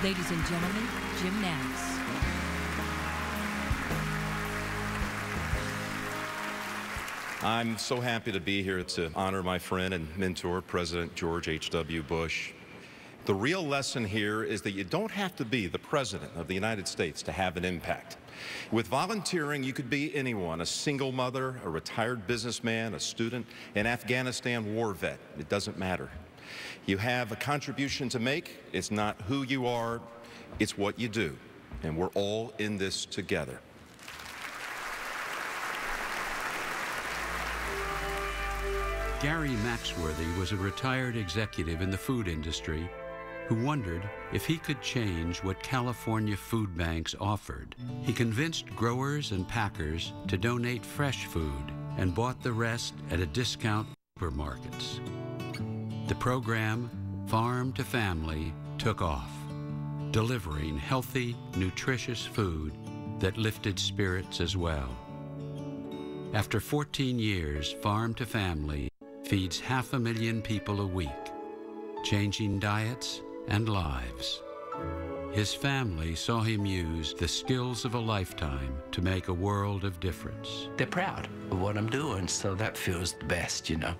Ladies and gentlemen, Jim Nance. I'm so happy to be here to honor my friend and mentor, President George H.W. Bush. The real lesson here is that you don't have to be the President of the United States to have an impact. With volunteering, you could be anyone, a single mother, a retired businessman, a student, an Afghanistan war vet. It doesn't matter. You have a contribution to make. It's not who you are, it's what you do. And we're all in this together. Gary Maxworthy was a retired executive in the food industry who wondered if he could change what California food banks offered. He convinced growers and packers to donate fresh food and bought the rest at a discount supermarkets. The program, Farm to Family, took off, delivering healthy, nutritious food that lifted spirits as well. After 14 years, Farm to Family feeds 500,000 people a week, changing diets and lives. His family saw him use the skills of a lifetime to make a world of difference. They're proud of what I'm doing, so that feels the best, you know.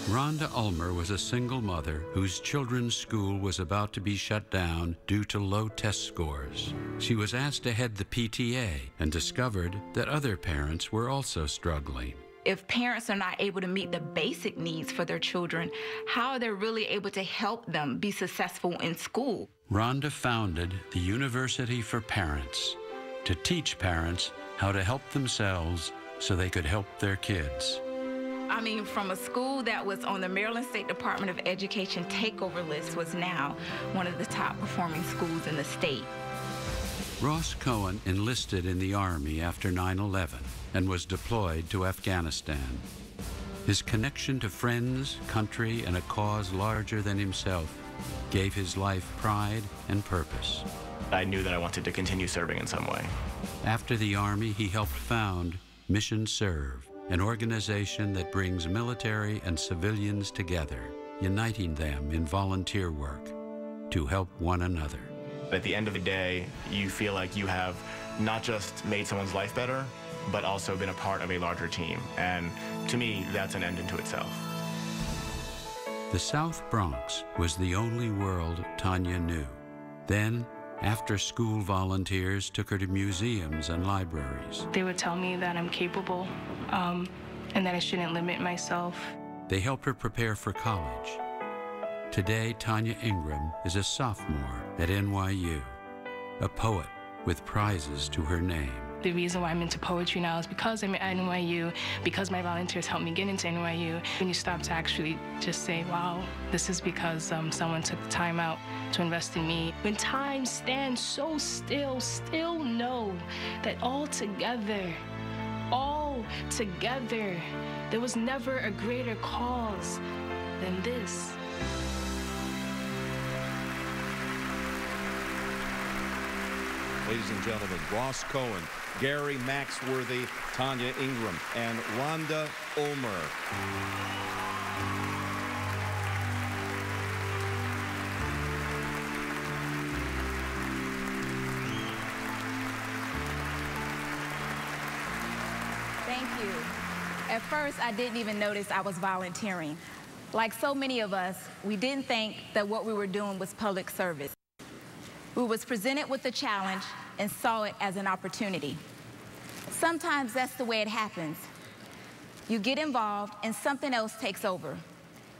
Rhonda Ulmer was a single mother whose children's school was about to be shut down due to low test scores. She was asked to head the PTA and discovered that other parents were also struggling. If parents are not able to meet the basic needs for their children, how are they really able to help them be successful in school? Rhonda founded the University for Parents to teach parents how to help themselves so they could help their kids. I mean, from a school that was on the Maryland State Department of Education takeover list was now one of the top performing schools in the state. Ross Cohen enlisted in the Army after 9/11 and was deployed to Afghanistan. His connection to friends, country, and a cause larger than himself gave his life pride and purpose. I knew that I wanted to continue serving in some way. After the Army, he helped found Mission Serve, an organization that brings military and civilians together, uniting them in volunteer work to help one another. At the end of the day, you feel like you have not just made someone's life better, but also been a part of a larger team. And to me, that's an end unto itself. The South Bronx was the only world Tanya knew. Then, after-school volunteers took her to museums and libraries. They would tell me that I'm capable and that I shouldn't limit myself. They helped her prepare for college. Today, Tanya Ingram is a sophomore at NYU, a poet with prizes to her name. The reason why I'm into poetry now is because I'm at NYU, because my volunteers helped me get into NYU. When you stop to actually just say, wow, this is because someone took the time out to invest in me. When time stands so still know that all together, there was never a greater cause than this. Ladies and gentlemen, Ross Cohen, Gary Maxworthy, Tanya Ingram, and Rhonda Ulmer. Thank you. At first, I didn't even notice I was volunteering. Like so many of us, we didn't think that what we were doing was public service. We was presented with a challenge and saw it as an opportunity. Sometimes that's the way it happens. You get involved and something else takes over.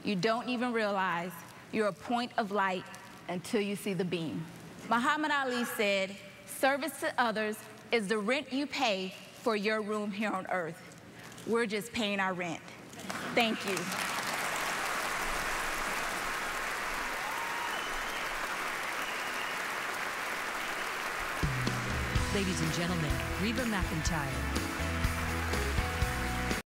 You don't even realize you're a point of light until you see the beam. Muhammad Ali said, service to others is the rent you pay for your room here on earth. We're just paying our rent. Thank you. Ladies and gentlemen, Reba McEntire.